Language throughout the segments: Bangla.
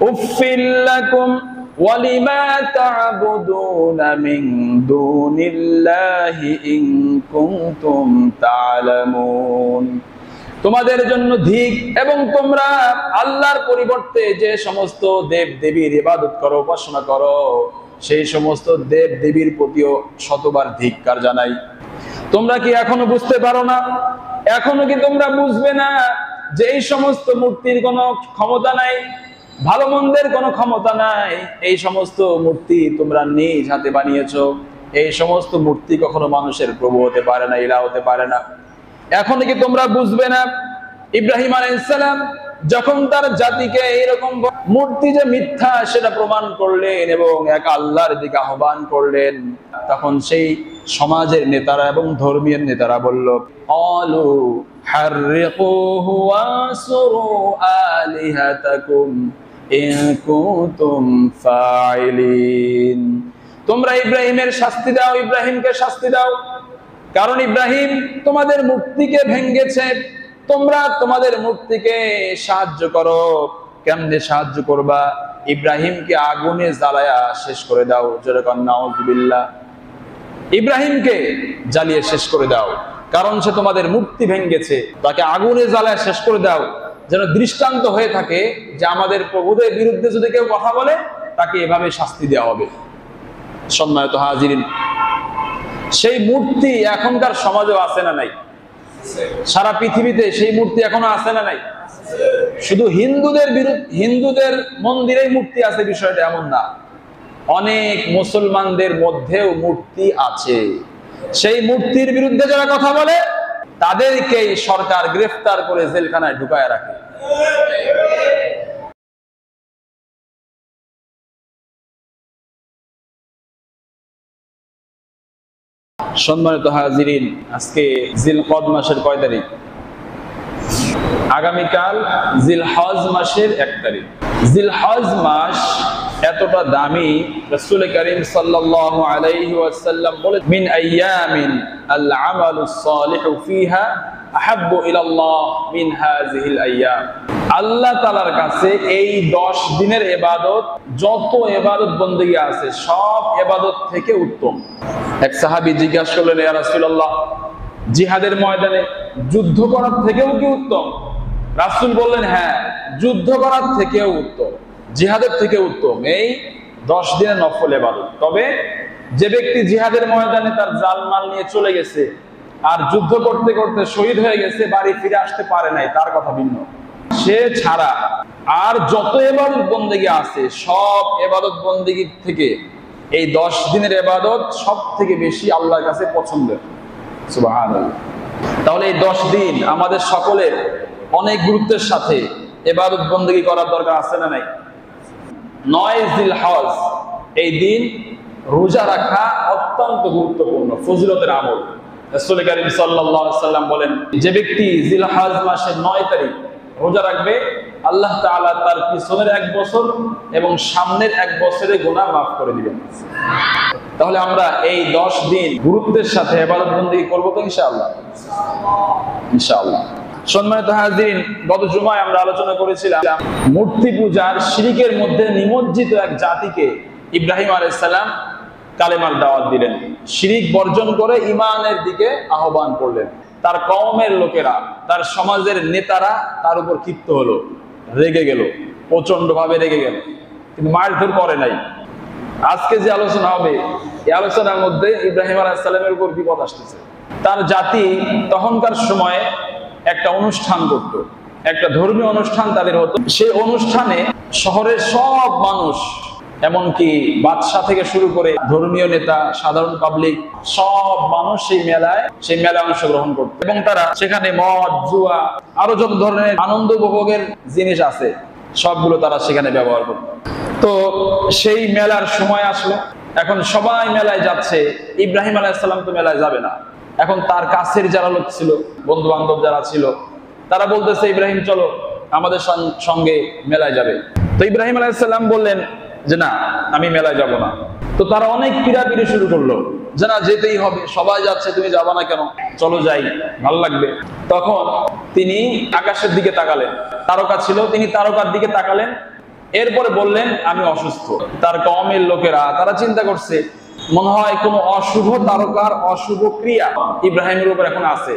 উফিল লাকুম ওয়ালিমা তা'বুদুনা মিন দুনিল্লাহি ইন কুনতুম তা'লামুন। তোমাদের জন্য ধিক, এবং তোমরা আল্লাহর পরিবর্তে যে সমস্ত দেব দেবীর ইবাদত করো, উপাসনা করো, সেই সমস্ত দেব দেবীর প্রতিও শতবার ধিক্কার জানাই। তোমরা কি এখনো বুঝতে পারো না? এখনো কি তোমরা বুঝবে না যে এই সমস্ত মূর্তির কোনো ক্ষমতা নাই, ভালো মন্দের কোনো ক্ষমতা নাই? এই সমস্ত মূর্তি তোমরা নিজ হাতে বানিয়েছো। এই সমস্ত মূর্তি কখনো মানুষের প্রভু হতে পারে না, ইলাহ হতে পারে না। এখন কি তোমরা বুঝবে না? ইব্রাহিম আলাইহিস সালাম যখন তার জাতিকে এইরকম মূর্তি যে মিথ্যা সেটা প্রমাণ করলেন এবং এক আল্লাহর দিকে আহ্বান করলেন, তখন সেই সমাজের নেতারা এবং ধর্মীয় নেতারা বলল, আলু হাররিকুহু ওয়াসরু আলিহাতাকুম ইন কুনতুম ফাইলিন। তোমরা ইব্রাহিমের শাস্তি দাও, ইব্রাহিমকে শাস্তি দাও, কারণ ইব্রাহিম তোমাদের মূর্তিকে ভেঙ্গেছে। তোমরা তোমাদের মূর্তিকে সাহায্য করো। কেমনে সাহায্য করবা? ইব্রাহিমকে আগুনে জ্বালায়া শেষ করে দাও। যেরকম নাউযুবিল্লাহ, ইব্রাহিমকে জ্বালিয়ে শেষ করে দাও, কারণ সে তোমাদের মূর্তি ভেঙ্গেছে। তাকে আগুনে জ্বালায়া শেষ করে দাও, যেন দৃষ্টান্ত হয়ে থাকে যে আমাদের প্রভুদের বিরুদ্ধে যদি কেউ কথা বলে তাকে এভাবে শাস্তি দেওয়া হবে। সম্মানিত হাজিরিন, সেই মূর্তি এখনকার সমাজেও আছে না নাই? সারা পৃথিবীতে সেই মূর্তি এখনো আছে না নাই? শুধু হিন্দুদের মন্দিরেই মূর্তি আছে বিষয়টা এমন না, অনেক মুসলমানদের মধ্যেও মূর্তি আছে। সেই মূর্তির বিরুদ্ধে যারা কথা বলে তাদেরকেই সরকার গ্রেফতার করে জেলখানায় ঢুকায় রাখে। সম্মানিত হাজিরিন, আজকে জিলকদ মাসের কয় তারিখ? আগামীকাল জিলহজ মাসের 1 তারিখ। জিলহজ মাস এতটা দামি, রাসূল করিম সাল্লাল্লাহু আলাইহি ওয়াসাল্লাম বলেন, মিন আইয়ামিন আল আমালুস সালিহু ফিহা আহাব্বু ইলাল্লাহ মিন হাযিহিল আইয়াম। আল্লাহ তাআলার কাছে এই 10 দিনের ইবাদত, যত ইবাদত বندگی আছে সব ইবাদত থেকে উত্তম। এক সাহাবী জিজ্ঞাসা করলেন, ইয়া রাসূলুল্লাহ, জিহাদের ময়দানে যুদ্ধ করার থেকেও কি উত্তম? রাসূল বললেন, হ্যাঁ, যুদ্ধ করার থেকেও উত্তম, জিহাদের থেকে উত্তম এই 10 দিনের নফল ইবাদত। তবে যে ব্যক্তি জিহাদের ময়দানে তার জানমাল নিয়ে চলে গেছে আর যুদ্ধ করতে করতে শহীদ হয়ে গেছে, বাড়ি ফিরে আসতে পারে নাই, তার কথা ভিন্ন। সে ছাড়া আর যত ইবাদত বندگی আছে সব ইবাদত বندگی থেকে এই 10 দিনের ইবাদত সব থেকে বেশি আল্লাহর কাছে পছন্দের। সুবহানাল্লাহ। তাহলে এই 10 দিন আমাদের সকলের অনেক গুরুত্বের সাথে ইবাদত বندگی করার দরকার আছে না নাই? 9 জিলহজ এই দিন রোজা রাখা অত্যন্ত গুরুত্বপূর্ণ ফজিলতের আমল। রাসূল করিম সাল্লাল্লাহু আলাইহি ওয়াসাল্লাম বলেন, যে ব্যক্তি জিলহজ মাসের 9 তারিখ রোজা রাখবে, আল্লাহ তাআলা তার পিছনের 1 বছর এবং সামনের 1 বছরের গুনাহ মাফ করে দিবেন। তাহলে আমরা এই 10 দিন গুরুত্বের সাথে ইবাদত বندگی করব তো ইনশাআল্লাহ? ইনশাআল্লাহ। সম্মানিত হাজিরিন, গত জুমায় আমরা আলোচনা করেছিলাম মূর্তি পূজার শিরকের মধ্যে নিমজ্জিত এক জাতিকে ইব্রাহিম আলাইহিস সালাম কালেমার দাওয়াত দিলেন, শিরক বর্জন করে ঈমানের দিকে আহ্বান করলেন। তার কওমের লোকেরা, তার সমাজের নেতারা তার উপর ক্ষিপ্ত হলো, রেগে গেল, প্রচন্ড ভাবে রেগে গেল, কিন্তু মারধর করে নাই। আজকে যে আলোচনা হবে এই আলোচনার মধ্যে ইব্রাহিম আলাইহিস সালামের উপর বিপদ আসতেছে। তার জাতি তখনকার সময়ে একটা অনুষ্ঠান করত, একটা ধর্মীয় অনুষ্ঠান তাদের হতো। সেই অনুষ্ঠানে শহরের সব মানুষ, এমনকি বাদশা থেকে শুরু করে ধর্মীয় নেতা, সাধারণ পাবলিক, সব মানুষ সেই মেলায় অংশগ্রহণ করত এবং তারা সেখানে মদ, জুয়া, আরো যত ধরনের আনন্দ উপভোগের জিনিস আছে সবগুলো তারা সেখানে ব্যবহার করত। তো সেই মেলার সময় আসলো, এখন সবাই মেলায় যাচ্ছে, ইব্রাহিম আলাইহিস সালাম তো মেলায় যাবে না। এখন তার কাছের যারা লোক ছিল, বন্ধু বান্ধব যারা ছিল, তারা বলতেছে, ইব্রাহিম চলো আমাদের সঙ্গে মেলায় যাবে। তো ইব্রাহিম আলাইহিস সালাম বললেন যে না, আমি মেলায় যাব না। তো তারা অনেক পিড়াপিড়ি শুরু করলো যে না, যেতেই হবে, সবাই যাচ্ছে, তুমি যাবা না কেন? চলো যাই, ভালো লাগবে। তখন তিনি আকাশের দিকে তাকালেন, তারকা ছিল, তিনি তারকার দিকে তাকালেন, এরপরে বললেন আমি অসুস্থ। তার কওমের লোকেরা তারা চিন্তা করছে মনে হয় কোনো অশুভ তারকার অশুভ ক্রিয়া ইব্রাহিমের উপর এখন আছে,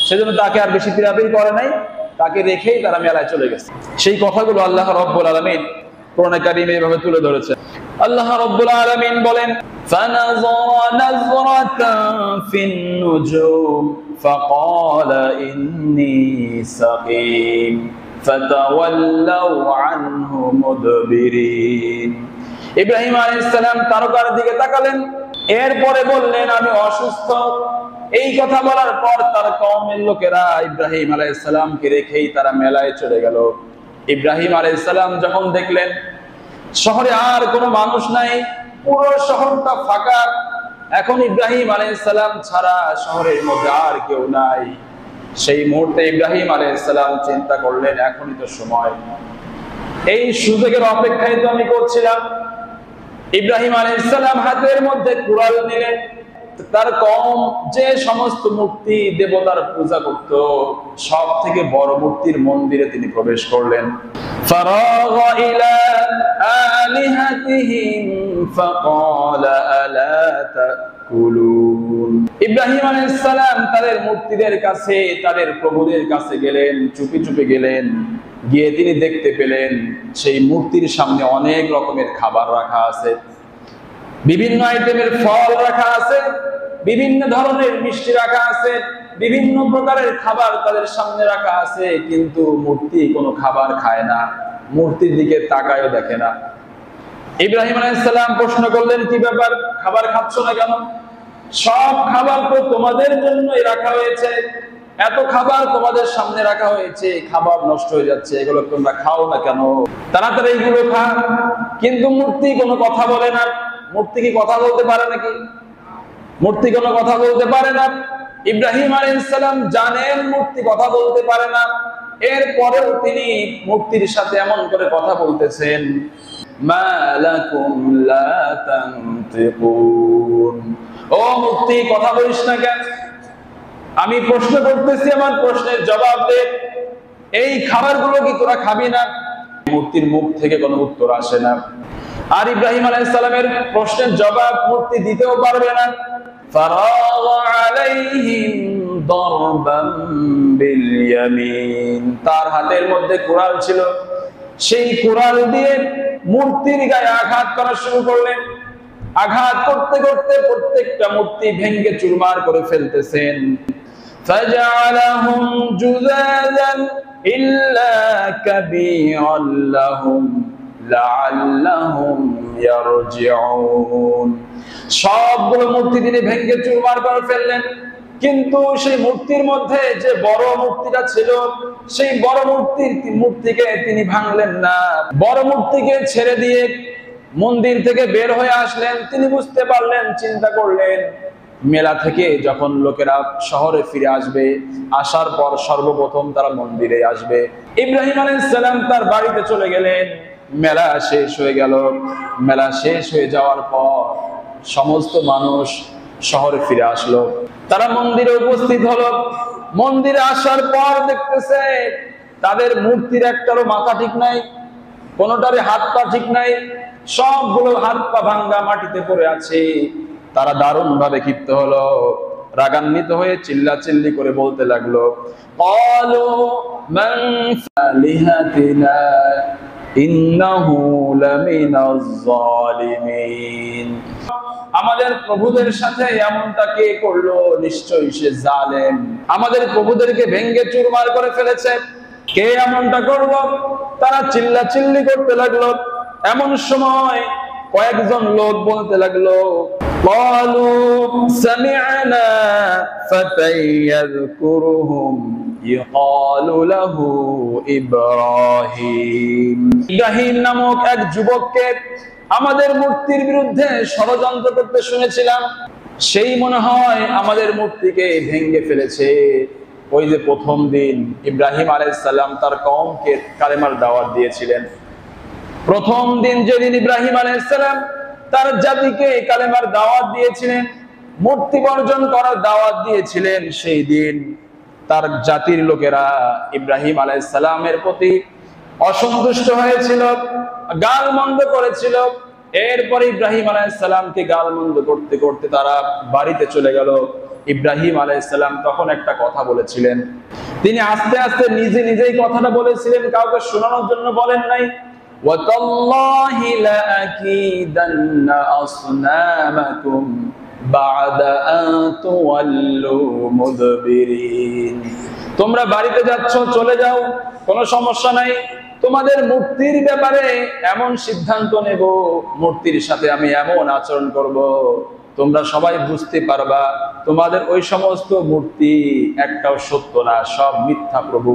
সেজন্য তাকে আর বেশি পীড়াপিড়ি করে নাই, তাকে রেখেই তারা মেলায় চলে গেছে। সেই কথাগুলো আল্লাহ রাব্বুল আলামিন কোরআনে কারীমে এভাবে তুলে ধরেছেন। আল্লাহ রাব্বুল আলামিন বলেন ফানাযারা নাযরাতান ফিন নুজুম ফাকালা ইন্নী সাকীম ফাতাওয়াল্লাউ আনহু মুদবিরিন। ইব্রাহিম আলাইহিস সালাম তারকার দিকে তাকালেন, এরপরে বললেন আমি অসুস্থ। এই কথা বলার পর তার কওমের লোকেরা ইব্রাহিম আলাইহিস সালামকে রেখেই তারা মেলায় চলে গেল। ইব্রাহিম আলাইহিস সালাম যখন দেখলেন শহরে আর কোনো মানুষ নাই, পুরো শহরটা ফাঁকা, এখন ইব্রাহিম আলাইহিস সালাম ছাড়া শহরের মধ্যে আর কেউ নাই, সেই মুহূর্তে ইব্রাহিম আলাইহিস সালাম চিন্তা করলেন এখনই তো সময়, এই সুযোগের অপেক্ষায় তো আমি করছিলাম। ইব্রাহিম আলাইহিস সালাম হাতের মধ্যে কুড়াল নিলেন, তার কওম যে সমস্ত মূর্তি দেবতার পূজা করত সব থেকে বড় মূর্তির মন্দিরে তিনি প্রবেশ করলেন। ফারাগা ইলা আলিহাতিহিম ফাকালা আলা তাকুলুন। ইব্রাহিম আলাইহিস সালাম তাদের মূর্তিদের কাছে, তাদের প্রভুদের কাছে গেলেন, চুপি চুপি গেলেন, গিয়ে তিনি দেখতে পেলেন সেই মূর্তির সামনে অনেক রকমের খাবার রাখা আছে, বিভিন্ন আইটেমের ফল রাখা আছে, বিভিন্ন ধরনের মিষ্টি রাখা আছে, বিভিন্ন প্রকারের খাবার তাদের সামনে রাখা আছে, কিন্তু মূর্তি কোনো খাবার খায় না, মূর্তির দিকে তাকায়ও দেখে না। ইব্রাহিম আলাইহিস সালাম প্রশ্ন করলেন কি ব্যাপার, খাবার খাচ্ছ না কেন? সব খাবার তো তোমাদের জন্যই রাখা হয়েছে, এত খাবার তোমাদের সামনে রাখা হয়েছে, খাবার নষ্ট হয়ে যাচ্ছে, এগুলো তোমরা খাও না কেন? তাড়াতাড়ি এইগুলো খা। কিন্তু মূর্তি কোনো কথা বলে না। মূর্তি কি কথা বলতে পারে নাকি? মূর্তি কোনো কথা বলতে পারে না। ইব্রাহিম আলাইহিস সালাম জানেন মূর্তি কথা বলতে পারে না, এরপরেও তিনি মূর্তির সাথে এমন করে কথা বলতেছেন, মা লাকুম লা তানতিকুন। ও মূর্তি কথা বলিস না কেন? আমি প্রশ্ন করতেছি, আমার প্রশ্নের জবাব দে। এই খাবারগুলো কি তোরা খাবি না? মূর্তির মুখ থেকে কোনো উত্তর আসে না। আর ইব্রাহিম আলাইহিস সালামের প্রশ্নের জবাব মূর্তি দিতেও পারবে না। ফারাগা আলাইহিম দারবান বিল ইয়ামিন। তার হাতের মধ্যে কুড়াল ছিল, সেই কুড়াল দিয়ে মূর্তির গায়ে আঘাত করা শুরু করলেন। আঘাত করতে করতে প্রত্যেকটা মূর্তি ভেঙে চুরমার করে ফেলতেছেন। ফাজআলাহুম জুযাযান ইল্লা কাবীরান লাহুম লাআল্লাহুম ইয়ারজিউন। সবগুলো মূর্তি তিনি ভেঙে চুরমার করে ফেললেন, কিন্তু সেই মূর্তির মধ্যে যে বড় মূর্তিটা ছিল, সেই বড় মূর্তিকে তিনি ভাঙলেন না। বড় মূর্তিকে ছেড়ে দিয়ে মন্দির থেকে বের হয়ে আসলেন। তিনি বুঝতে পারলেন, চিন্তা করলেন মেলা থেকে যখন লোকেরা শহরে ফিরে আসবে, আসার পর সর্বপ্রথম তারা মন্দিরে আসবে। ইব্রাহিম আলাইহিস সালাম তার বাড়িতে চলে গেলেন। মেলা শেষ হয়ে গেল। মেলা শেষ হয়ে যাওয়ার পর সমস্ত মানুষ শহরে ফিরে আসলো, তারা মন্দিরে উপস্থিত হলো। মন্দিরে আসার পর দেখতেছে তাদের মূর্তির একটারও মাথা ঠিক নাই, কোনোটারই হাত পা ঠিক নাই, সবগুলো হাত পা ভাঙ্গা মাটিতে পড়ে আছে। তারা দারুণ ভাবে ক্ষিপ্ত হলো, রাগান্বিত হয়ে চিল্লাচিল্লি করে বলতে লাগলো, ক্বালু মান ফালিহাতিনা ইন্নাহু লামিনাজ জালিমিন। আমাদের প্রভুদের সাথে এমনটা কে করলো? নিশ্চয়ই সে জালেম। আমাদের প্রভুদেরকে ভেঙ্গে চুরমার করে ফেলেছে, কে এমনটা করলো? তারা চিল্লাচিল্লি করতে লাগলো। এমন সময় কয়েকজন লোক বলতে লাগলো, ক্বালু সামি'না ফাতান ইয়াযকুরুহুম ইউকালু লাহু ইব্রাহিম। ইব্রাহিম নামক এক যুবককে আমাদের মূর্তির বিরুদ্ধে ষড়যন্ত্র করতে শুনেছিলাম, সেই মনে হয় আমাদের মূর্তিকে ভেঙে ফেলেছে। ওই যে প্রথম দিন ইব্রাহিম আলাইহিস সালাম তার কওমকে কালেমার দাওয়াত দিয়েছিলেন, প্রথম দিন যেদিন ইব্রাহিম আলাইহিস সালাম তার জাতিকে কালেমার দাওয়াত দিয়েছিলেন, মূর্তি বর্জন করার দাওয়াত দিয়েছিলেন, সেই দিন তার জাতির লোকেরা ইব্রাহিম আলাইহিস সালামের প্রতি অসন্তুষ্ট হয়েছিল, গালমন্দ করেছিল। এরপর ইব্রাহিম আলাইহিস সালামকে গালমন্দ করতে করতে তারা বাড়িতে চলে গেল। ইব্রাহিম আলাইহিস সালাম তখন একটা কথা বলেছিলেন, তিনি আস্তে আস্তে নিজে নিজেই কথাটা বলেছিলেন, কাউকে শোনানোর জন্য বলেন নাই। ওয়াতাল্লাহি লাআকিদান্না আসনামাকুম বা'দা আন তুওয়াল্লু মুদবিরিন। তোমরা বাড়িতে যাচ্ছ, চলে যাও, কোনো সমস্যা নাই। তোমাদের মূর্তির ব্যাপারে এমন সিদ্ধান্ত নেব, মূর্তির সাথে আমি এমন আচরণ করব, তোমরা সবাই বুঝতে পারবা তোমাদের ওই সমস্ত মূর্তি একটাও সত্য না, সব মিথ্যা প্রভু।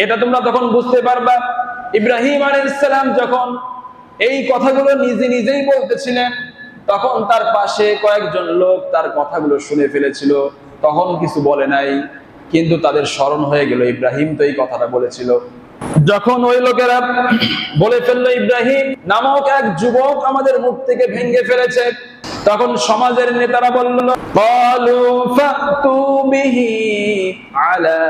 এটা তোমরা তখন বুঝতে পারবা। ইব্রাহিম আলাইহিস সালাম যখন এই কথাগুলো নিজে নিজেই বলতেছিলেন, তখন তার পাশে কয়েকজন লোক তার কথাগুলো শুনে ফেলেছিল, তখন কিছু বলে নাই, কিন্তু তাদের স্মরণ হয়ে গেল ইব্রাহিম তো এই কথাটা বলেছিল। যখন ওই লোকেরা বলে ফেললো ইব্রাহিম নামক এক যুবক আমাদের মূর্তিকে ভেঙে ফেলেছে, তখন সমাজের নেতারা বলল, ক্বালু ফাতু বিহি আলা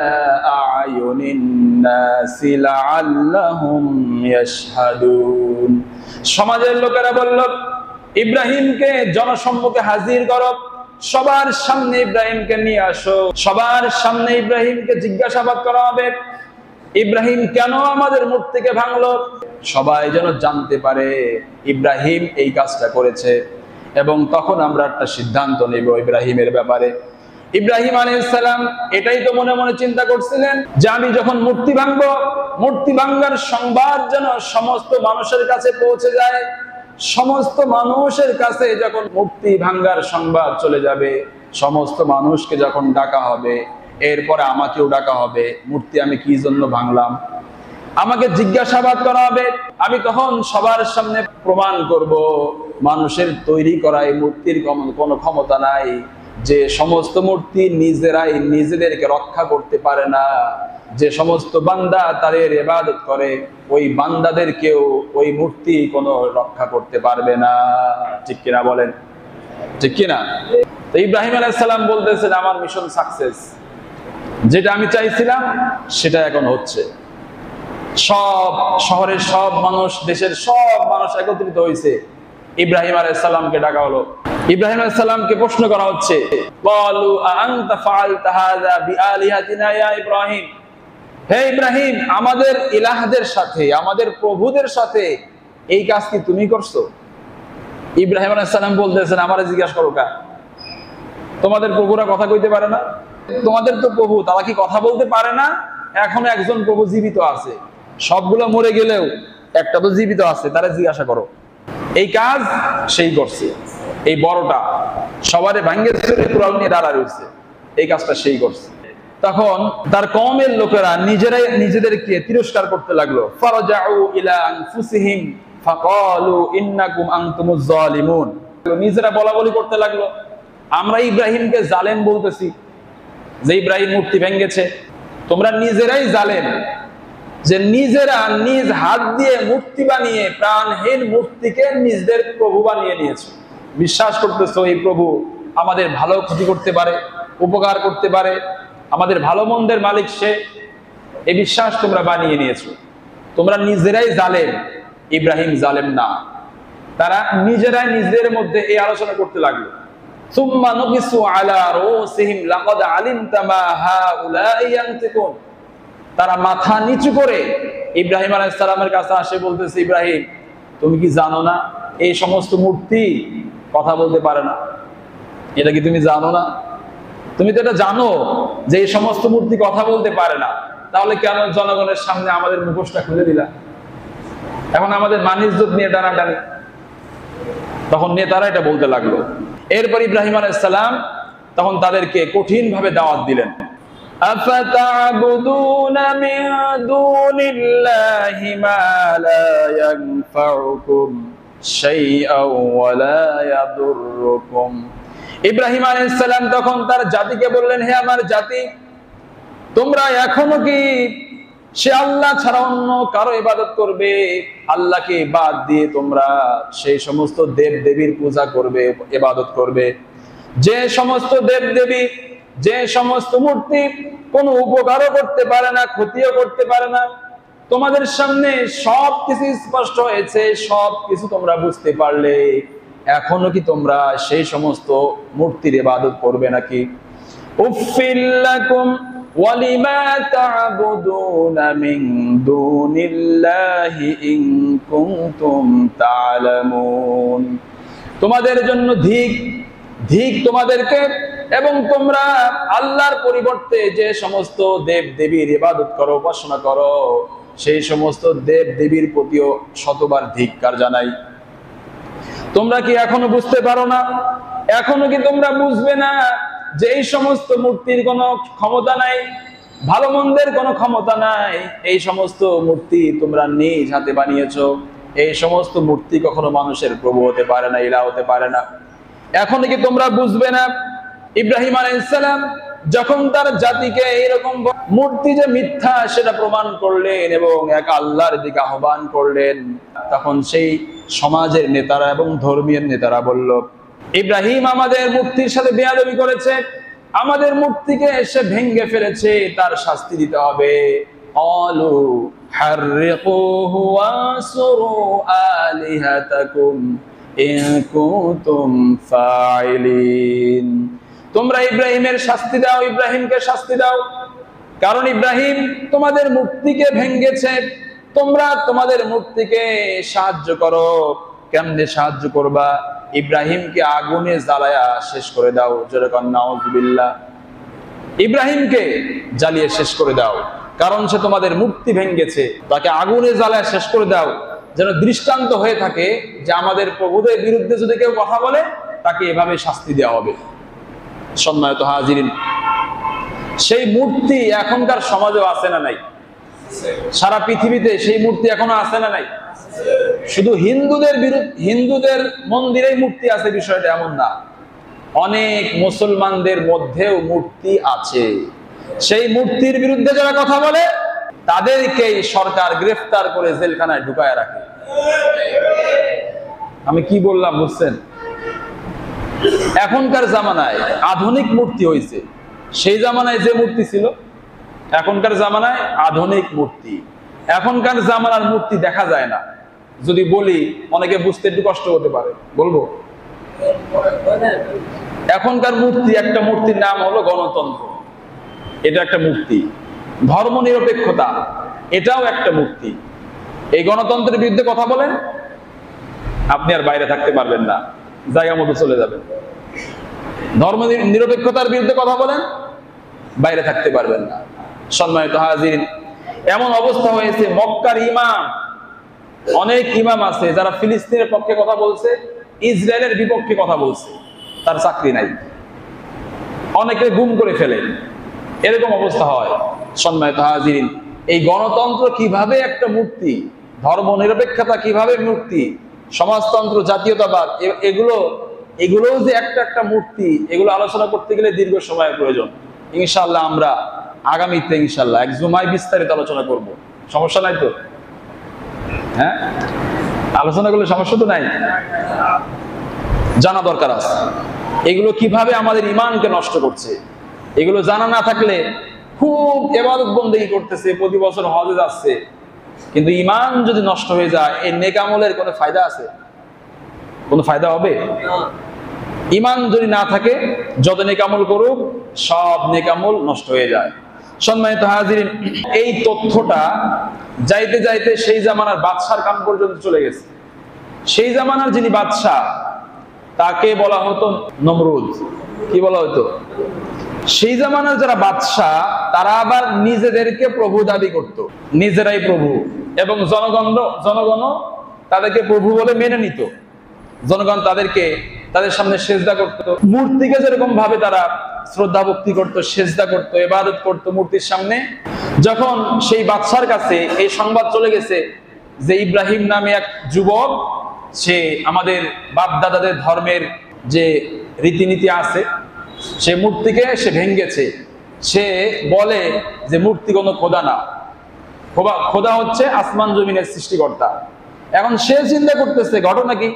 আয়ুনিন নাসি লাআল্লাহুম ইয়াশহাদুন। সমাজের লোকেরা বলল, ইব্রাহিমকে জনসম্মুখে হাজির করো, সবার সামনে ইব্রাহিমকে নিয়ে আসো, সবার সামনে ইব্রাহিমকে জিজ্ঞাসাবাদ করা হবে, ইব্রাহিম কেন আমাদের মূর্তিকে ভাঙলো, সবাই যেন জানতে পারে ইব্রাহিম এই কাজটা করেছে, এবং তখন আমরা একটা সিদ্ধান্ত নেব ইব্রাহিমের ব্যাপারে। ইব্রাহিম আলাইহিস সালাম এটাই তো মনে মনে চিন্তা করছিলেন যে আমি যখন মূর্তি ভাঙবো, মূর্তি ভাঙার সংবাদ যেন সমস্ত মানুষের কাছে পৌঁছে যায়। সমস্ত মানুষের কাছে যখন মূর্তি ভাঙার সংবাদ চলে যাবে, সমস্ত মানুষকে যখন ডাকা হবে, এরপরে আমাকেও ডাকা হবে, মূর্তি আমি কি জন্য ভাঙলাম, আমাকে জিজ্ঞাসাবাদ করা হবে। আমি তখন সবার সামনে প্রমাণ করব মানুষের তৈরি করা এই মূর্তির কোনো ক্ষমতা নাই, যে সমস্ত মূর্তি নিজেরাই নিজেদেরকে রক্ষা করতে পারে না, যে সমস্ত বান্দা তাদের ইবাদত করে ওই বান্দাদেরকেও ওই মূর্তি কোনো রক্ষা করতে পারবে না। ঠিক কিনা বলেন? ঠিক কিনা? তো ইব্রাহিম আলাইহিস সালাম বলতেছেন আমার মিশন সাকসেস, যেটা আমি চাইছিলাম সেটা এখন হচ্ছে। সব শহরের সব মানুষ, দেশের সব মানুষ একত্রিত হয়েছে, ইব্রাহিম আলাইহিস সালামকে ডাকা হলো। ইব্রাহিম আলাইহিস সালামকে প্রশ্ন করা হচ্ছে, ক্বালু আনতা ফাআলতা হাযা বিআলিহাতিনা ইয়া ইব্রাহিম। হে ইব্রাহিম, আমাদের ইলাহদের সাথে, আমাদের প্রভুদের সাথে এই কাজ কি তুমি করছো? ইব্রাহিম আলাইহিস সালাম বলতেছেন আমারে জিজ্ঞাসা করো কা, তোমাদের প্রভুরা কথা কইতে পারে না? তোমাদের তো প্রভু, তারা কি কথা বলতে পারে না? এখনো একজন প্রভু জীবিত আছে, সবগুলো মরে গেলেও একটা তো জীবিত আছে, তারা জিজ্ঞাসা করো। এই কাজ সেই করছে, এই বড়টা সবারে ভাঙ্গে চুরে কুড়াল নিয়ে দাঁড়া রয়েছে, এই কাজটা সেই করছে। তখন তার কওমের লোকেরা নিজেরাই নিজেদেরকে তিরস্কার করতে লাগলো। ফারাজাউ ইলা আনফুসিহিম ফাকালু ইন্নাকুম আনতুমুজ জালিমুন। নিজেরা বলাবলি করতে লাগলো, আমরা ইব্রাহিমকে জালেম বলতেছি, যে ইব্রাহিম মূর্তি ভেঙেছে, তোমরা নিজেরাই জালেম, যে নিজেরা নিজ হাত দিয়ে মূর্তি বানিয়ে প্রাণহীন মূর্তিকে নিজেদের প্রভু বানিয়ে নিয়েছো। বিশ্বাস করতেছো এই প্রভু আমাদের ভালো ক্ষতি করতে পারে, উপকার করতে পারে, আমাদের ভালো মন্দের মালিক সে, এই বিশ্বাস তোমরা বানিয়ে নিয়েছো। তোমরা নিজেরাই জালেম, ইব্রাহিম জালেম না। তারা নিজেরাই নিজেদের মধ্যে এই আলোচনা করতে লাগলো। সুম্মা নুকিসু আলা রুসিহিম লাকাদ আলিমতা মা হাউলাই ইয়ানতিকুন। তারা মাথা নিচু করে ইব্রাহিম আলাইহিস সালামের কাছে আসে, বলতেছে ইব্রাহিম তুমি কি জানো না এই সমস্ত মূর্তি কথা বলতে পারে না? এটা কি তুমি জানো না? তুমি তো এটা জানো যে এই সমস্ত মূর্তি কথা বলতে পারে না, তাহলে কেন জনগণের সামনে আমাদের মুখোশটা খুলে দিলা? এখন আমাদের মান ইজ্জত নিয়ে টানাটানি। তখন নেতারা এটা বলতে লাগলো। এরপর ইব্রাহিম আলাইহিস সালাম তখন তাদেরকে কঠিন ভাবে দাওয়াত দিলেন। আফাতা'বুদুনা মিন দুনিল্লাহি মা লা ইয়ানফাউকুম শাইআন ওয়া লা ইয়াদুররুকুম। ইব্রাহিম আলাইহিস সালাম তখন তার জাতিকে বললেন, হে আমার জাতি, তোমরা এখনো কি সে আল্লাহ ছাড়া অন্য কারো ইবাদত করবে? আল্লাহকে বাদ দিয়ে তোমরা সেই সমস্ত দেব দেবীর পূজা করবে, ইবাদত করবে, যে সমস্ত দেব দেবী, যে সমস্ত মূর্তি কোনো উপকারও করতে পারে না, ক্ষতিও করতে পারে না, তোমাদের সামনে সবকিছু স্পষ্ট হয়েছে, সবকিছু তোমরা বুঝতে পারলে, এখনো কি তোমরা সেই সমস্ত মূর্তির ইবাদত করবে নাকি? উফিল লাকুম ওয়ালিমা তা'বুদুনা মিন দুনিল্লাহি ইন কুনতুম তা'লামুন। তোমাদের জন্য ধিক, ধিক তোমাদেরকে, এবং তোমরা আল্লাহর পরিবর্তে যে সমস্ত দেব দেবীর ইবাদত করো, উপাসনা করো, সেই সমস্ত দেব দেবীর প্রতিও শতবার ধিক্কার জানাই। তোমরা কি এখনো বুঝতে পারো না? এখনো কি তোমরা বুঝবে না যে এই সমস্ত মূর্তির কোনো ক্ষমতা নাই, ভালো মন্দের কোনো ক্ষমতা নাই? এই সমস্ত মূর্তি তোমরা নিজ হাতে বানিয়েছো। এই সমস্ত মূর্তি কখনো মানুষের প্রভু হতে পারে না, ইলাহ হতে পারে না। এখনো কি তোমরা বুঝবে না? ইব্রাহিম আলাইহিস সালাম যখন তার জাতিকে এইরকম মূর্তি যে মিথ্যা সেটা প্রমাণ করলেন এবং এক আল্লাহর দিকে আহ্বান করলেন, তখন সেই সমাজের নেতারা এবং ধর্মীয় নেতারা বলল, ইব্রাহিম আমাদের মূর্তির সাথে বেয়াদবি করেছে, আমাদের মূর্তিকে এসে ভেঙে ফেলেছে, তার শাস্তি দিতে হবে। অলু হাররিকুহু ওয়াসরু আলিহাতাকুম ইন কুনতুম ফাইলিন। তোমরা ইব্রাহিমের শাস্তি দাও, ইব্রাহিমকে শাস্তি দাও, কারণ ইব্রাহিম তোমাদের মূর্তিকে ভেঙেছে। তোমরা তোমাদের মূর্তিকে সাহায্য করো। কেমনে সাহায্য করবা? ইব্রাহিমকে আগুনে জ্বালায়া শেষ করে দাও। যেরকম নাউজুবিল্লাহ, ইব্রাহিমকে জ্বালিয়ে শেষ করে দাও, কারণ সে তোমাদের মূর্তি ভেঙেছে। তাকে আগুনে জ্বালায়া শেষ করে দাও, যেন দৃষ্টান্ত হয়ে থাকে যে আমাদের প্রভুদের বিরুদ্ধে যদি কেউ কথা বলে তাকে এভাবে শাস্তি দেওয়া হবে। সম্মানিত হাজিরিন, সেই মূর্তি এখনকার সমাজেও আছে না নাই? সারা পৃথিবীতে সেই মূর্তি এখনো আছে না নাই? শুধু হিন্দুদের মন্দিরেই মূর্তি আছে বিষয়টা এমন না, অনেক মুসলমানদের মধ্যেও মূর্তি আছে। সেই মূর্তির বিরুদ্ধে যারা কথা বলে তাদেরকেই সরকার গ্রেফতার করে জেলখানায় ঢুকায় রাখে। আমি কি বললাম বুঝছেন? এখনকার জামানায় আধুনিক মূর্তি হয়েছে, সেই জামানায় যে মূর্তি ছিল, এখনকার জামানায় আধুনিক মূর্তি। এখনকার জামানার মূর্তি দেখা যায় না। যদি বলি অনেকে বুঝতে একটু কষ্ট হতে পারে, বলবো এখনকার মূর্তি, একটা মূর্তির নাম হলো গণতন্ত্র, এটা একটা মূর্তি। ধর্ম নিরপেক্ষতা, এটাও একটা মূর্তি। এই গণতন্ত্রের বিরুদ্ধে কথা বলেন, আপনি আর বাইরে থাকতে পারবেন না, জায়গা মতো চলে যাবেন। ধর্ম নিরপেক্ষতার বিরুদ্ধে কথা বলেন, বাইরে থাকতে পারবেন না। সম্মানিত হাজিরিন, এমন অবস্থা হয়েছে, মক্কার ইমাম, অনেক ইমাম আছে যারা ফিলিস্তিনের পক্ষে কথা বলছে, ইসরায়েলের বিপক্ষে কথা বলছে, তার চাকরি নাই, অনেকে গুম করে ফেলে, এরকম অবস্থা হয়। সম্মানিত হাজিরিন, এই গণতন্ত্র কিভাবে একটা মূর্তি, ধর্ম নিরপেক্ষতা কিভাবে মূর্তি, সমাজতন্ত্র, জাতীয়তাবাদ, এগুলো যে একটা একটা মূর্তি, এগুলো আলোচনা করতে গেলে দীর্ঘ সময়ের প্রয়োজন। ইনশাআল্লাহ আমরা আগামীতে ইনশাআল্লাহ এক জুমায় বিস্তারিত আলোচনা করব। সমস্যা নাই তো? হ্যাঁ, আলোচনা করলে সমস্যা তো নাই, জানা দরকার আছে এগুলো কিভাবে আমাদের ঈমানকে নষ্ট করছে। এগুলো জানা না থাকলে খুব ইবাদত বন্দেগী করতেছে, প্রতি বছর হজে যাচ্ছে, কিন্তু ঈমান যদি নষ্ট হয়ে যায়, এই নেক আমলের কোনো ফায়দা আছে? কোনো ফায়দা হবে? ঈমান যদি না থাকে, যত নেক আমল করুক সব নেক আমল নষ্ট হয়ে যায়। সম্মানিত হাজিরিন, এই তথ্যটা যাইতে যাইতে সেই জামানার বাদশার কান পর্যন্ত চলে গেছে। সেই জামানার যিনি বাদশা, তাকে বলা হতো নমরুদ। কি বলা হতো? সেই জামানার যারা বাদশা, তারা আবার নিজেদেরকে প্রভু দাবি করত, নিজেরাই প্রভু, এবং জনগণ তাদেরকে প্রভু বলে মেনে নিত। জনগণ তাদের সামনে সেজদা করত, মূর্তিকে যেরকম ভাবে তারা শ্রদ্ধা ভক্তি করত, সেজদা করত, ইবাদত করত মূর্তির সামনে। যখন সেই বাদশার কাছে এই সংবাদ চলে গেছে যে ইব্রাহিম নামে এক যুবক, সে আমাদের বাপ দাদাদের ধর্মের যে রীতিনীতি আছে, সে মূর্তিকে সে ভেঙ্গেছে, সে বলে যে মূর্তি কোনো খোদা না, খোদা হচ্ছে আসমান জমিনের সৃষ্টিকর্তা। এখন সে চিন্তা করতেছে ঘটনা কি,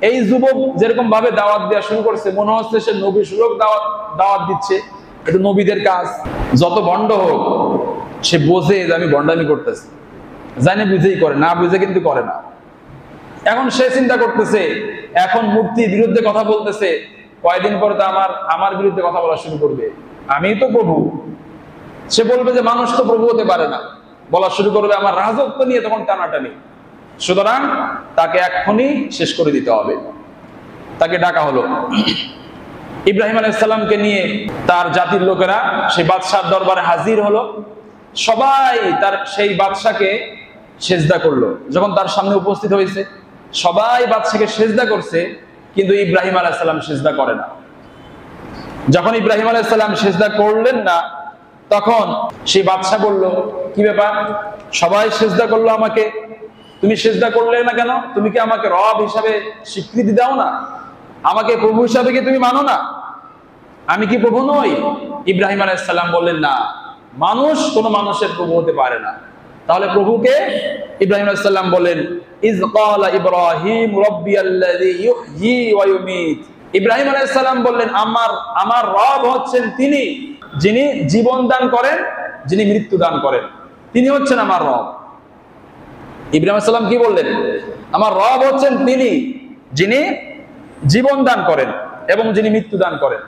এই যুবক যেরকম ভাবে দাওয়াত দেওয়া শুরু করছে, মনে হচ্ছে সে নবী সুলভ দাওয়াত দিচ্ছে, এটা নবীদের কাজ। যত ভণ্ড হোক, সে বোঝে যে আমি ভণ্ডামি করতেছি, জানে বুঝেই করে, না বুঝে কিন্তু করে না। এখন সে চিন্তা করতেছে, এখন মূর্তির বিরুদ্ধে কথা বলতেছে, কয়েকদিন পরে তো আমার বিরুদ্ধে কথা বলা শুরু করবে, আমি তো প্রভু। সে বলবে যে মানুষ তো প্রভু হতে পারে না, বলা শুরু করবে আমার রাজত্ব নিয়ে, তখন টানাটানি। সুতরাং তাকে এক্ষুনি শেষ করে দিতে হবে। তাকে ডাকা হলো। ইব্রাহিম আলাইহিস সালামকে নিয়ে তার জাতির লোকেরা সেই বাদশার দরবারে হাজির হলো। সবাই তার সেই বাদশাকে সেজদা করলো। যখন তার সামনে উপস্থিত হয়েছে, সবাই বাদশাকে সেজদা করছে, কিন্তু ইব্রাহিম আলাইহিস সালাম সেজদা করে না। যখন ইব্রাহিম আলাইহিস সালাম সেজদা করলেন না, তখন সেই বাদশা বলল, কি ব্যাপার, সবাই সেজদা করলো আমাকে, তুমি সেজদা করলে না কেন? তুমি কি আমাকে রব হিসাবে স্বীকৃতি দাও না? আমাকে প্রভু হিসাবে কি তুমি মানো না? আমি কি প্রভু নই? ইব্রাহিম আলাইহিস সালাম বললেন, না, মানুষ কোনো মানুষের প্রভু হতে পারে না। তাহলে প্রভুকে? ইব্রাহিম আলাইহিস সালাম বলেন, ইজ ক্বালা ইব্রাহিম রাব্বিয়াল্লাযী ইউহয়ী ওয়া ইউমীত। ইব্রাহিম আলাইহিস সালাম বললেন, আমার রব হচ্ছেন তিনি, যিনি জীবন দান করেন, যিনি মৃত্যু দান করেন, তিনি হচ্ছেন আমার রব। ইব্রাহিম আলাইহিস সালাম কি বললেন? আমার রব হচ্ছেন তিনি, যিনি জীবন দান করেন এবং যিনি মৃত্যু দান করেন।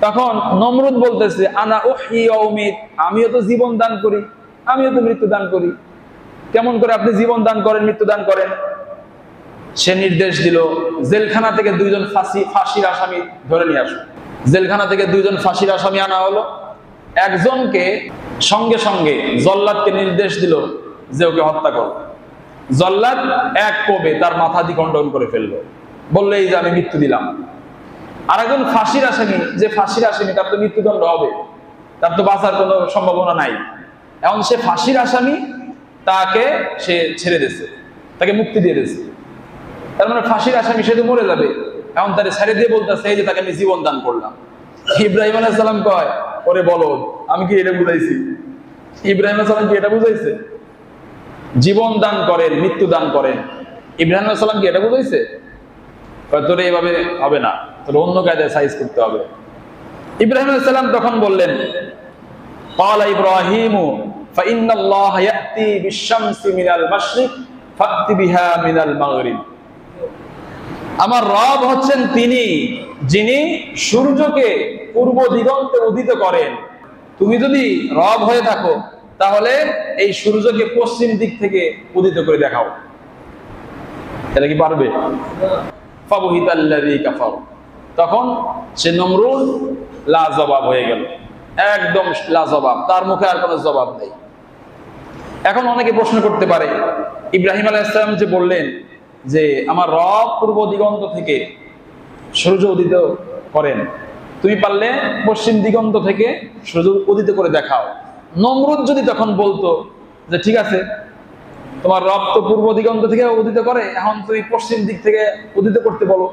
তখন নমরুদ বলতেছে, আনা উহয়ী ওয়া উমীত, আমিও তো জীবন দান করি, আমিও তো মৃত্যু দান করি। কেমন করে আপনি জীবন দান করেন, মৃত্যু দান করেন? সে নির্দেশ দিল, জেলখানা থেকে দুইজন ফাঁসির আসামি ধরে নিয়ে আসো। জেলখানা থেকে দুইজন ফাঁসির আসামি আনা হলো। একজনকে সঙ্গে সঙ্গে জল্লাদকে নির্দেশ দিল যে ওকে হত্যা করো। জল্লাদ এক কোপে তার মাথা দ্বিখণ্ডন করে ফেললো, বললো এই যে আমি মৃত্যু দিলাম। আর একজন ফাঁসির আসামি, যে ফাঁসির আসামি, তার তো মৃত্যুদণ্ড হবে, তার তো বাঁচার কোনো সম্ভাবনা নাই। এখন সে ফাঁসির আসামি, তাকে সে ছেড়ে দিয়েছে, তাকে মুক্তি দিয়ে দিয়েছে। তার মানে ফাঁসির আসামি সে তো মরে যাবে, এখন তারে ছেড়ে দিয়ে বলতেছে এই যে তাকে আমি জীবন দান করলাম। ইব্রাহিম আলাইহিস সালাম কয়, ওরে বলো, আমি কি এটা বুঝাইছি? ইব্রাহিম আলাইহিস সালাম কি এটা বুঝাইছে? জীবন দান করেন, মৃত্যু দান করেন, ইব্রাহিম আলাইহিস সালাম কি এটা বুঝাইছে? তোরে এভাবে হবে না, তোর অন্য কায়দায় সাইজ করতে হবে। ইব্রাহিম আলাইহিস সালাম তখন বললেন, ক্বালা ইব্রাহিমু ফাইন্নাল্লাহা ইয়াতি বিশ-শামসি মিনাল মাশরিক ফাতি বিহা মিনাল মাগরিব। আমার রব হচ্ছেন তিনি, যিনি সূর্যকে পূর্ব দিগন্তে উদিত করেন। তুমি যদি রব হয়ে থাকো, তাহলে এই সূর্যকে পশ্চিম দিক থেকে উদিত করে দেখাও। এটা কি পারবে? ফাবহিতাল্লাযী কাফার। তখন সে নমরুদ লাজবাব হয়ে গেল, একদম লাজবাব, তার মুখে আর কোনো জবাব নেই। এখন অনেকে প্রশ্ন করতে পারে, ইব্রাহিম আলাইহিস সালাম যে বললেন যে আমার রব পূর্ব দিগন্ত থেকে সূর্য উদিত করেন, তুমি পারলে পশ্চিম দিগন্ত থেকে সূর্য উদিত করে দেখাও। নমরুদ যদি তখন বলতো যে ঠিক আছে, তোমার রব তো পূর্ব দিগন্ত থেকে উদিত করে, এখন তুমি পশ্চিম দিক থেকে উদিত করতে বলো।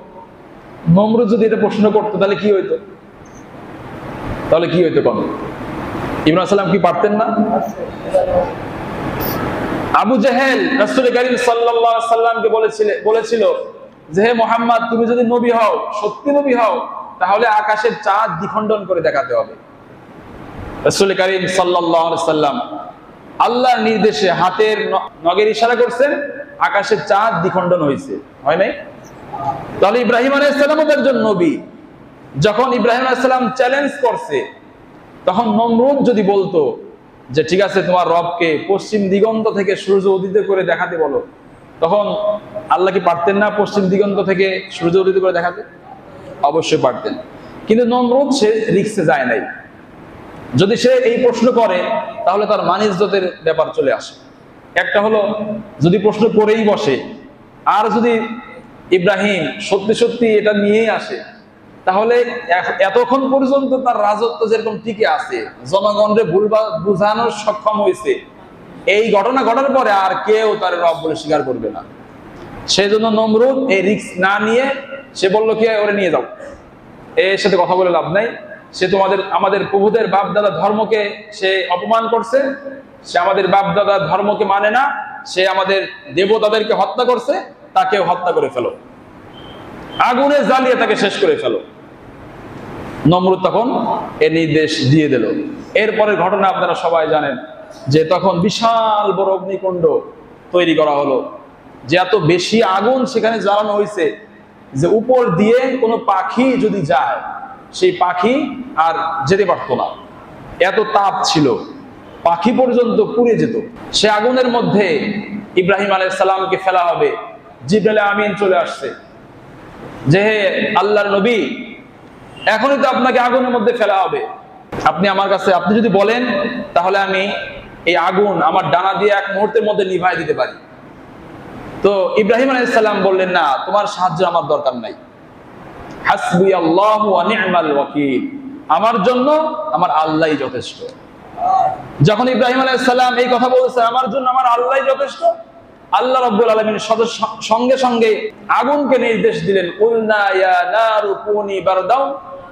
নমরুদ যদি এটা প্রশ্ন করতো, তাহলে কি হইতো? তাহলে কি হইতো? কোন ইব্রাহিম সালাম কি পারতেন না? আবু জাহেল রাসূল কারীম সাল্লাল্লাহু আলাইহি সাল্লামকে বলেছিল যে হে মুহাম্মদ, তুমি যদি নবী হও, সত্যি নবী হও, তাহলে আকাশের চাঁদ দ্বিখণ্ডন করে দেখাতে হবে। রাসূল কারীম সাল্লাল্লাহু আলাইহি সাল্লাম আল্লাহর নির্দেশে হাতের নগের ইশারা করছেন, আকাশের চাঁদ দ্বিখণ্ডন হয়েছে, হয় নাই? তাহলে ইব্রাহিম আলাইহিস সালামও একজন নবী। যখন ইব্রাহিম আলাইহিস সালাম চ্যালেঞ্জ করছে, তখন নমরুদ যদি বলতো যে ঠিক আছে, তোমার রবকে পশ্চিম দিগন্ত থেকে সূর্য উদিত করে দেখাতে বলো, তখন আল্লাহ কি পারতেন না পশ্চিম দিগন্ত থেকে সূর্য উদিত করে দেখাতে? অবশ্যই পারতেন। কিন্তু নমরুদ সে রিস্কে যায় নাই। যদি সে এই প্রশ্ন করে, তাহলে তার মান-ইজ্জতের ব্যাপার চলে আসে। একটা হলো যদি প্রশ্ন করেই বসে, আর যদি ইব্রাহিম সত্যি সত্যি এটা নিয়েই আসে, তাহলে এতক্ষণ পর্যন্ত তার রাজত্ব যেরকম টিকে আছে, জনগণকে বুঝানোর সক্ষম হয়েছে, এই ঘটনা ঘটার পরে আর কেউ তার রব বলে স্বীকার করবে না। সেই জন্য নমরুদ এই রিস্ক না নিয়ে সে বলল কি ওরে নিয়ে যাও, এর সাথে কথা বলে লাভ নাই। সে আমাদের প্রভুদের বাপ দাদা ধর্মকে সে অপমান করছে, সে আমাদের বাপ দাদা ধর্মকে মানে না, সে আমাদের দেবতাদেরকে হত্যা করছে, তাকেও হত্যা করে ফেলো, আগুনে জ্বালিয়ে তাকে শেষ করে ফেলো। নমরুদ তখন এর নির্দেশ দিয়ে দিল। এরপরের ঘটনা আপনারা সবাই জানেন। যে তখন বিশাল বড় অগ্নিকুণ্ড তৈরি করা হলো, যে এত বেশি আগুন সেখানে জ্বালানো হয়েছে যে উপর দিয়ে কোনো পাখি যদি যায় সেই পাখি আর যেতে পারতো না, এত তাপ ছিল, পাখি পর্যন্ত পুড়ে যেত। সে আগুনের মধ্যে ইব্রাহিম আলাইহিস সালামকে ফেলা হবে। জিবরাইল আমিন চলে আসছে যে হে আল্লাহর নবী, এখনই তো আপনাকে আগুনের মধ্যে ফেলা হবে, আপনি আমার কাছে আপনি যদি বলেন তাহলে আমি এই আগুন আমার ডানা দিয়ে এক মুহূর্তের মধ্যে নিভাই দিতে পারি। তো ইব্রাহিম আলাইহিস সালাম বললেন, না, তোমার সাহায্য আমার দরকার নাই, হাসবি আল্লাহু ওয়া নি'মাল ওয়াকিল, আমার জন্য আমার আল্লাহই যথেষ্ট। যখন ইব্রাহিম আলাইহিস সালাম এই কথা বলছে, আমার জন্য আমার আল্লাহই যথেষ্ট, আল্লাহ রাব্বুল আলামিন সঙ্গে সঙ্গে আগুনকে নির্দেশ দিলেন, কুলনা ইয়া নারু কুনি বারদাও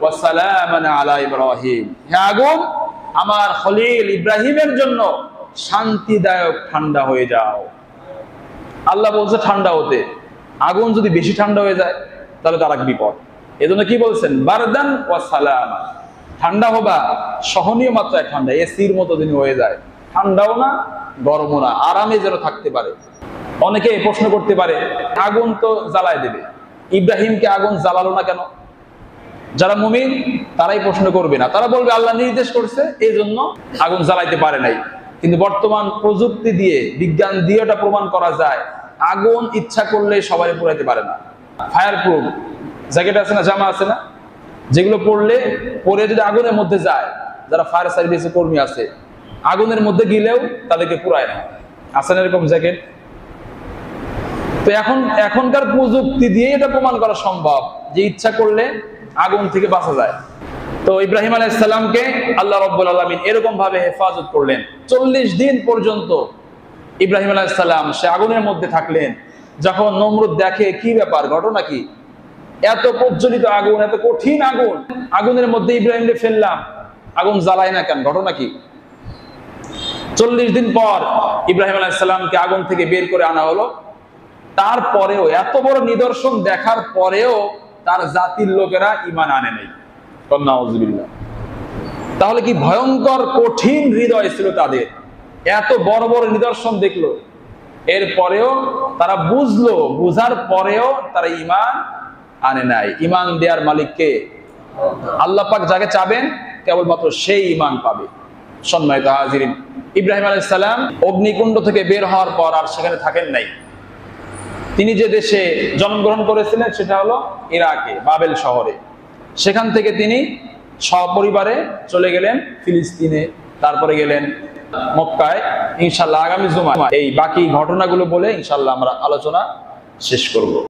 ওয়া সালামান আলা ইব্রাহিম, হে আগুন আমার খলিল ইব্রাহিমের জন্য শান্তিদায়ক ঠান্ডা হয়ে যাও। আল্লাহ বলছে ঠান্ডা হতে, আগুন যদি বেশি ঠান্ডা হয়ে যায় তাহলে তার এক বিপদ। এজন্য কি বলছেন, বারদান ওয়া সালামান, ঠান্ডা হবা সহনীয় মাত্রায় ঠান্ডা, এসির মতো দিন হয়ে যায়, ঠান্ডাও না গরমও না, আরামে যেন থাকতে পারে। অনেকে প্রশ্ন করতে পারে, আগুন তো জ্বালায় দেবে, ইব্রাহিমকে আগুন জ্বালালো না কেন? যারা মুমিন তারাই প্রশ্ন করবে না, তারা বলবে আল্লাহ নির্দেশ করছে এই জন্য আগুন জ্বালাইতে পারে নাই। কিন্তু বর্তমান প্রযুক্তি দিয়ে, বিজ্ঞান দিয়ে ওটা প্রমাণ করা যায় আগুন ইচ্ছা করলে সবাই পোড়াইতে পারে না। ফায়ার প্রুফ জ্যাকেট আছে না, জামা আছে না, যেগুলো পরে যদি আগুনের মধ্যে যায়, যারা ফায়ার সার্ভিসের কর্মী আছে, আগুনের মধ্যে গেলেও তাদেরকে পুরায় না, আছে না এরকম জ্যাকেট? তো এখনকার প্রযুক্তি দিয়ে এটা প্রমাণ করা সম্ভব যে ইচ্ছা করলে আগুন থেকে বাঁচা যায়। তো ইব্রাহিম আলাইহিস সালামকে আল্লাহ রাব্বুল আলামিন এরকম ভাবে হেফাজত করলেন। 40 দিন পর্যন্ত ইব্রাহিম আলাইহিস সালাম সে আগুনের মধ্যে থাকলেন। যখন নমরুদ দেখে কি ব্যাপার, ঘটনা কি, এত প্রজ্বলিত আগুন, এত কঠিন আগুন, আগুনের মধ্যে ইব্রাহিমকে ফেললাম, আগুন জ্বালায় না কেন, ঘটনা কি? 40 দিন পর ইব্রাহিম আলাইহিস সালামকে আগুন থেকে বের করে আনা হলো। তারপরেও, এত বড় নিদর্শন দেখার পরেও তার জাতির লোকেরা ঈমান আনে নাই। নাউযুবিল্লাহ। তাহলে কি ভয়ঙ্কর কঠিন হৃদয় ছিল তাদের, এত বড় বড় নিদর্শন দেখলো, এরপরেও তারা বুঝলো, বুঝার পরেও তারা ঈমান আনে নাই। ঈমান দেওয়ার মালিক কে? আল্লাহ পাক যাকে চাবেন কেবলমাত্র সেই ঈমান পাবে। সম্মানিত হাজিরিন, ইব্রাহিম আলাইহিস সালাম অগ্নিকুণ্ড থেকে বের হওয়ার পর আর সেখানে থাকেন নাই। তিনি যে দেশে জন্মগ্রহণ করেছিলেন সেটা হলো ইরাকে, বাবেল শহরে। সেখান থেকে তিনি সপরিবারে চলে গেলেন ফিলিস্তিনে, তারপরে গেলেন মক্কায়। ইনশাআল্লাহ আগামী জুমায় এই বাকি ঘটনাগুলো বলে ইনশাআল্লাহ আমরা আলোচনা শেষ করব।